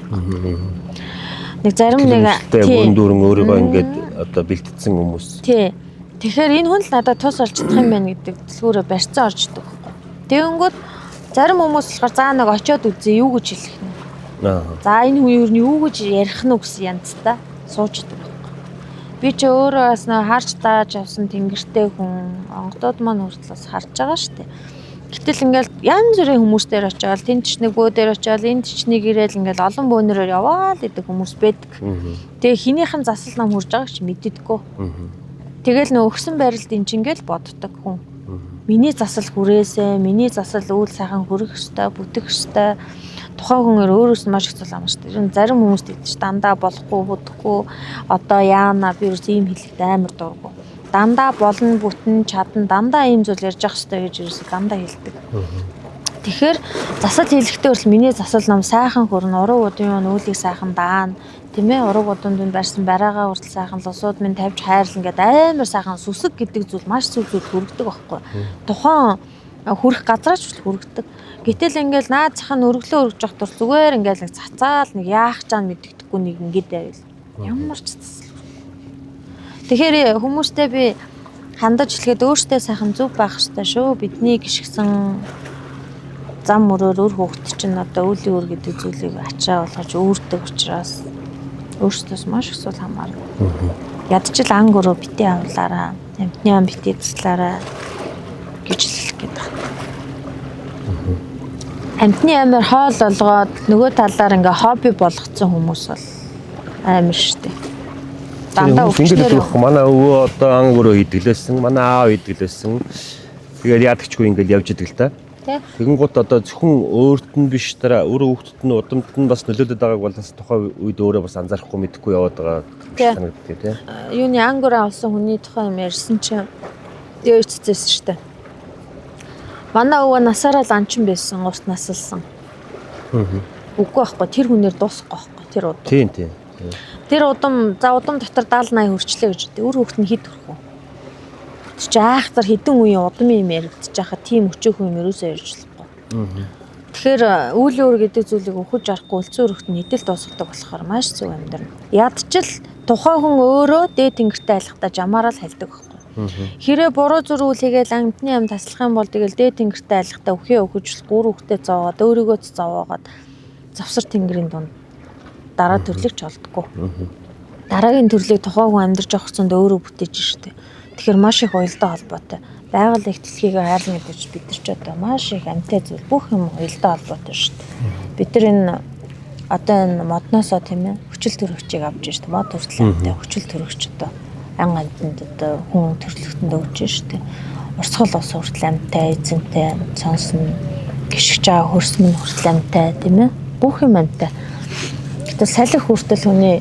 Speaker 2: Нэг зарим нэг
Speaker 1: тийм дүүрэн өөрийгөө ингээд одоо бэлтгэсэн хүмүүс.
Speaker 2: Тий. Тэгэхээр энэ хүн л надад тус олж чадах юм байна гэдэг дэлгүүрээ барьцсан орж идэг байхгүй. Тэгэнгүүт зарим хүмүүс болохоор заа нэг очиод үзье юу гэж хэлэх нь. За энэ хүн юу юу гэж ярих нь гэсэн янзтай суучдаг байхгүй. Би ч өөрөө бас нэг харж дааж авсан тэнгэртэй хүн онгодод маань хүртэл бас харж байгаа шүү дээ. Гэтэл ингээл янз бүрийн хүмүүстээр очиод тэнд ч нэг бөө дээр очиод энд ч нэг ирээл ингээл олон бөөнөрөөр яваал гэдэг хүмүүс байдаг. Тэгээ хинийхэн засал нам хурж байгааг ч мэддэггүй. Тэгэл нөө өгсөн байралд эн чинь ингээл боддог хүн. Миний засал хүрээсэ, миний засал үйл сайхан хүрэх ёстой, бүтэх ёстой. Тухайн хүнээр өөрөөс нь маш их зүйл амж шүү дээ. Зарим хүмүүс тэгдэж дандаа болохгүй, бүтэхгүй одоо яана би ерөөс ийм хэлэхэд амар дургу. Дандаа болно, бүтэн, чадна, дандаа ийм зүйл ярьж явах хэрэгтэй гэж ерөөсөө дандаа хэлдэг. Тэгэхээр засал хэлэхдээ бол миний засал нам сайхан хөрн, уруу удын үүлийг сайхан даана. Тийм ээ, уруу удын дүнд барьсан бараагаа хүртэл сайхан лусууд минь тавьж хайрлан гэдэг амар сайхан сүсэг гэдэг зүйл маш зүйл хүргэдэг байхгүй. Тухайн хүрэх газраач хүргэдэг. Гэтэл ингээл наад цахан өргөлөө өргөж явах тур зүгээр ингээл нэг цацаал нэг яах чаана мэддэхгүй нэг ингээд байвал ямар ч засал. Тэгэхээр хүмүүстэй би хандаж хэлэхэд өөртөө сайхан зүв байх хэрэгтэй шүү. Бидний гიშгсэн зам мөрөөр өр хөөхт чинь одоо үлийн үр гэдэг зүйлийг ачаа болгож өөртөө учраас өөртөөс маш их сул хамаарна. Ядчил анги өрөө битээ авлаараа, амтны ам битээ туслаараа гэж хэлэх гээд байна. Амтны амир хоол болгоод нөгөө талаар ингээ хобби болгоцсон хүмүүс бол амар штэ. Дандаа
Speaker 1: өвчнөр манай өвөө одоо анги өрөө хийдгэлээсэн, манай аав хийдгэлээсэн. Тэгээд яадагчгүй ингээл явж идэг л та.
Speaker 2: Тэ.
Speaker 1: Тэгэнгუут одоо зөвхөн өөрт нь биш дараа өөрөө хүүхдэд нь удамд нь бас нөлөөлөд байгааг бол бас тухайн үед өөрөө бас анзаарахгүй мэдэхгүй яваад байгаа санагддаг тийм.
Speaker 2: Юуны ангура авсан хүний тухай юм ярьсан чинь дээрцсэн шүү дээ. Манай өвөө насаараа л анчин байсан, урт насалсан. Үгүй байхгүй тэр хүнээр дуусахгүй байхгүй тэр удам.
Speaker 1: Тийм.
Speaker 2: Тэр удам дотор 70-80 хүрчлээ гэж үү. Өр хүүхэд нь хэд хүрэх вэ? Чи айхтар хідэн үеийн удмын юм яригдчих хаа тийм өчөөхөн юм ерөөсөө ярьж болохгүй. Тэгэхээр үйл өөр гэдэг зүйлийг өхөж арахгүй үлцэн өрхөд нийтэл дуусгадаг болохоор маш зөв амьдрна. Ядчил тухайн хүн өөрөө дээд тэнгэртэй айлхтаа жамаараа л хальдаг байхгүй. Хэрэг буруу зураг хийгээл амтны ам таслах юм бол тэгэл дээд тэнгэртэй айлхтаа өхөө өхөж гур хүүхдээ зовоод өөрийгөө зовоогоод завсар тэнгэрийн дунд дараа төрлөг ч олдгоо. Дараагийн төрлийг тухайн хүн амьдарч явах хүсэнд өөрөө бүтээж штэ. Тэгэхээр маш их уялдаа холбоотой. Байгаль их дэлхийг хайрлна гэж бид нар ч одоо маш их амтай зүйл бүх юм уялдаа холбоотой штэ. Бид нар энэ одоо энэ модноосоо тийм ээ хүчил төрөгчийг авч штэ. Мод хүртэл амтай хүчил төрөгч одоо ан амтнд одоо хүн төрлөختөнд өгч штэ. Урсгал ус хүртэл амтай, эзэнтэй, цонсон, гიშгэж байгаа хөрсмөн хүртэл амтай тийм ээ. Бүх юм амтай. Гэтэл салхи хүртэл хүний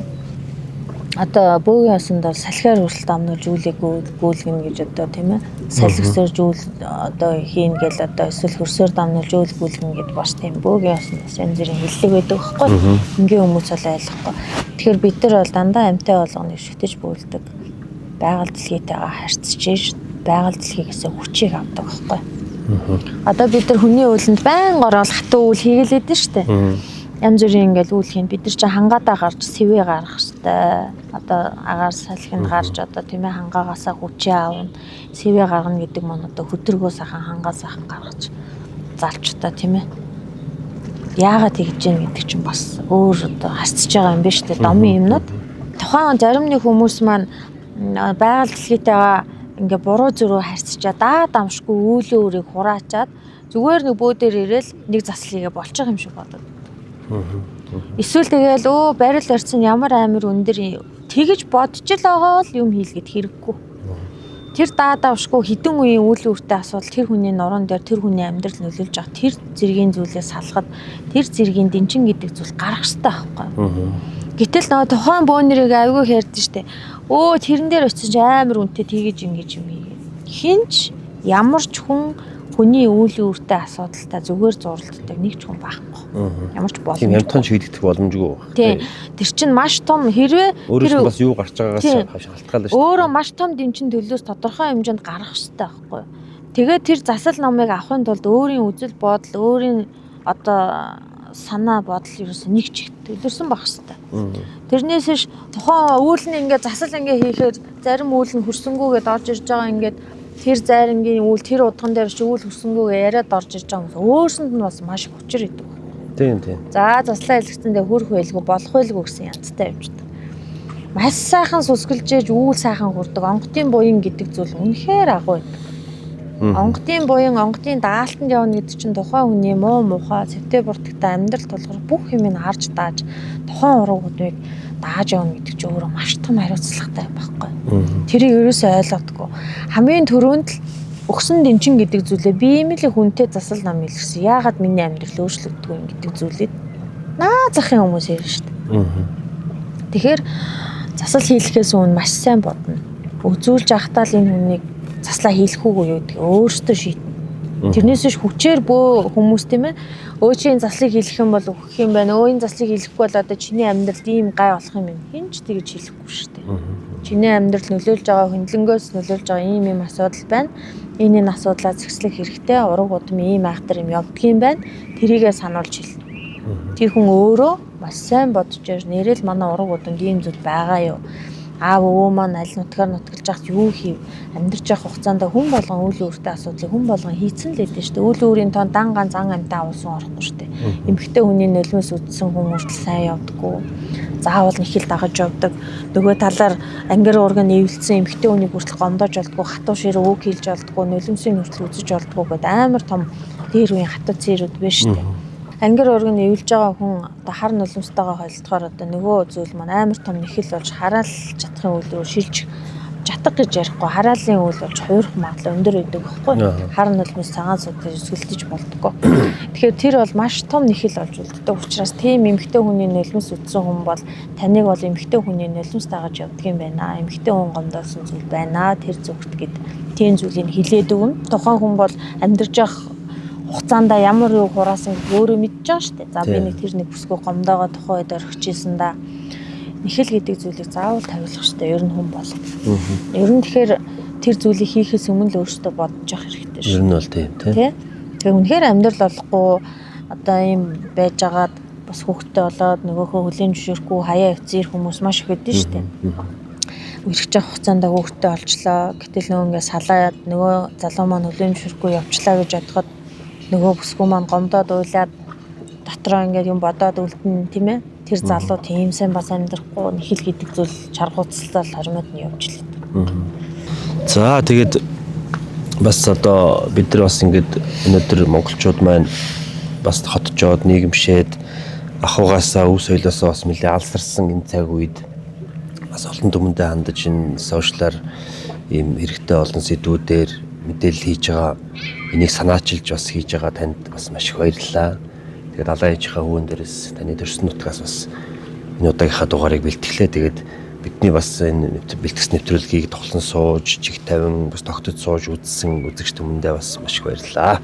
Speaker 2: одоо бөөгийн осонд бол салхиар хүртэл амнуулж үлээ гүйлгэнэ гэж одоо тийм ээ. Салхисээр жүүл одоо хийн гэл одоо эсвэл хөрсөөр дамнуулж үйл гүйлгэнэ гэд бас тийм бөөгийн осноос янз бүрийн хиллэг байдаг байхгүй. Ингийн хүмүүс бол ойлгохгүй. Тэгэхээр бид нар бол дандаа амтай болгоно шигтэж бөөлдөг. Байгаль дэлхийтэйгээ харьцаж байгаль дэлхийгээс хүчийг авдаг байхгүй. Одоо бид нар хүний үйлэнд байн ороод хатуу үйл хийгэлээд нь штэ. Янз бүрийн ингээл үйл хийн бид нар чи хангаадаа гарч сэвээ гаргах штэ. Одоо агаар салхинд гарч одоо тийм ээ хангаагаасаа хүчээ аавна. Сэвээ гаргана гэдэг маань одоо хөдөргөө сайхан хангаа сайхан гаргаж залчтаа тийм ээ. Яагаад тэгж яах гэдэг чинь бас өөр одоо харьцаж байгаа юм биш үү? Домын юмнууд. Тухайн зарим нэг хүмүүс маань байгаль дэлхийтэйгээ ингээ буруу зөрөө харьцчаа даад амшгүй үүлээ өрийг хураачаад зүгээр нэг бөөдөр ирээл нэг заслыгээ болчих юм шиг бодод. Эсвэл тэгээл барил барьсан ямар амар өндөр тэгэж бодож л байгаа бол юм хийлгээд хэрэггүй. Тэр даад авшгүй хідэн үеийн үйл үүртэй асуудал тэр хүний нуруунд дээр тэр хүний амьдрал нөлөөлж байгаа тэр зэргийн зүйлээс салахад тэр зэргийн дэнчин гэдэг зүйл гарах хэрэгтэй байхгүй. Гэтэл нөгөө тухайн бөөнөрийг айгүй ярьдэн штэ. Тэрэн дээр очиж амар үнэтэй тэгэж ингэж юм хийгээ. Хинч ямар ч хүн хүний үйл үүртэй асуудалтай зүгээр зуралддаг нэг ч хүн байхгүй. Ямар ч боломжгүй. Тийм
Speaker 1: ямтхан шийдэгдэх боломжгүй.
Speaker 2: Тийм. Тэр чинь маш том хэрвээ
Speaker 1: өөрөөс бас юу гарч байгаагаас шалтгаалж шүү.
Speaker 2: Өөрөө маш том дэмчин төлөөс тодорхой хэмжээнд гарах хэрэгтэй байхгүй. Тэгээд тэр засал номыг авахын тулд өөрийн үзэл бодол, өөрийн одоо санаа бодол ерөөсөө нэг чигт төлөрсөн байх хэрэгтэй. Тэрнээс ш тухайн үйл нь ингээд засал ингээ хийхээр зарим үйл нь хөрсөнгүүгээд орж ирж байгаа ингээд тэр зайрынгийн үйл тэр удган дээр ч үйл хөрсөнгүүгээ яриад орж ирж байгаа юм. Өөрсөнд нь бас маш их учир идэв.
Speaker 1: Тийм.
Speaker 2: За заслаа хэлгэцэндээ хөрөх байлгүй болох байлгүй гэсэн янзтай явждаг. Маш сайхан сүсгэлжээж үйл сайхан хүрдэг. Онготын буян гэдэг зүйл үнэхээр агуу байдаг. Онготын буян онготын даалтанд явна гэдэг чинь тухайн хүний муу мухай цэвтэй буртагтай амьдрал тулгар бүх юмыг харж дааж тухайн урагуудыг дааж явна гэдэг чинь өөрөө маш том хариуцлагатай юм байхгүй. Тэрийг ерөөсөө ойлгодоггүй. Хамгийн түрүүнд л өгсөн дэнчин гэдэг зүйлээ би ийм л хүнтэй засал нам илэрсэн. Яагаад миний амьдрал өөрчлөгддөг юм гэдэг зүйлийг наа захын хүмүүс ярьж штэ. Тэгэхээр засал хийлэхээс өмнө маш сайн бодно. Үзүүлж ахтаа л энэ хүнийг заслаа хийлэх үгүй юу гэдэг өөртөө шийднэ. Тэрнээс биш хүчээр бөө хүмүүс тийм ээ. Өөчийн заслыг хийлэх юм бол өгөх юм байна. Өөний заслыг хийлэхгүй бол одоо чиний амьдралд ийм гай болох юм байна. Хинч тэгж хийлэхгүй шүү дээ. Чиний амьдрал нөлөөлж байгаа хөндлөнгөөс нөлөөлж байгаа ийм асуудал байна. Энэ асуудлаа зэгслэх хэрэгтэй. Ураг удам ийм айхтар юм явдгийм байна. Тэрийгээ сануулж хэлнэ. Тэр хүн өөрөө маш сайн бодож яж нэрэл манай ураг удамд ийм зүйл байгаа юу? Аав өвөө маань аль нутгаар нутгалж яхад юу хийв? Амьдарч явах хугацаанд хүн болгон үйл өөртөө асуудлыг хүн болгон хийцэн л байдэн шүү дээ. Үйл өөрийн тон данган зан амтаа авсан орохгүй шүү дээ. Эмэгтэй хүний нулимс үдсэн хүн хүртэл сайн явдаггүй. Заавал нэг хил дагаж явдаг. Нөгөө талаар ангир уурга нэвлэлсэн эмэгтэй хүнийг хүртэл гомдоож болдгоо, хатуу ширээ үг хийлж болдгоо, нулимсыг хүртэл үзэж болдгоо гэдэг амар том дээр үеийн хатуу цэрүүд байна шүү дээ. Ангир уурга нэвлж байгаа хүн одоо хар нулимстайгаа холилдохоор одоо нөгөө зүйл маань амар том нэхэл болж хараал чадахын үйлдвэр шилж жатга гэж ярихгүй хараалын үйл болж хуурах магадлал өндөр байдаг байхгүй. Хар нулимс цагаан судалж өсгөлтөж болдгоо. Тэгэхээр тэр бол маш том нэхэл болж үлддэг. Учраас тийм эмэгтэй хүний нулимс үтсэн хүн бол таныг бол эмэгтэй хүний нулимс дагаж явдаг юм байна. Эмэгтэй хүн гомдоосон зүйл байна. Тэр зүгт гэд тийм зүйлийг хилээд өгнө. Тухайн хүн бол амьдарч явах хугацаанд ямар юу хураасан гэж өөрөө мэдж байгаа шүү дээ. За би нэг тэр нэг бүсгүй гомдоогоо тухайн үед орхижсэн да. Нэхэл гэдэг зүйлийг заавал тавилах шүү дээ. Ер нь хүн бол. Ер нь тэгэхээр тэр зүйлийг хийхээс өмнө л өөртөө бодож явах хэрэгтэй шүү.
Speaker 1: Ер нь бол тийм тий.
Speaker 2: Тэгээ үнэхээр амьдрал болохгүй одоо ийм байжгаад бас хүүхдтэй болоод нөгөөхөө хүлийн зөвшөөрөхгүй хаяа явцсан хүмүүс маш их өдөн шүү дээ. Үргэж явах хугацаанд хүүхдтэй олчлоо. Гэтэл нөгөө ингээ салаад нөгөө залуу маань хүлийн зөвшөөрөхгүй явчлаа гэж бодоход нөгөө бүсгүй маань гомдоод уйлаад дотроо ингээд юм бодоод үлдэн тийм ээ. Тэр залуу тийм сайн бас амьдрахгүй нэхэл гэдэг зүйл чаргууцлал хормоод нь явж лээ.
Speaker 1: За тэгээд бас одоо бид нар бас ингээд өнөөдөр монголчууд маань бас хотжоод нийгэмшээд ахуйгаасаа өв соёлоосоо бас нэлээ алсарсан энэ цаг үед бас олон түмэндээ хандаж энэ сошиалар ийм хэрэгтэй олон сэдвүүдээр мэдээлэл хийж байгаа энийг санаачилж бас хийж байгаа танд бас маш их баярлалаа. Тэгээд далайн ээжийнхаа хүүн дээрээс таны төрсөн нутгаас бас энэ удаагийнхаа дугаарыг бэлтгэлээ. Тэгээд бидний бас энэ бэлтгэс нэвтрүүлгийг тоглон сууж, чиг тавин бас тогтож сууж үзсэн үзэгч түмэндээ бас маш их баярлалаа.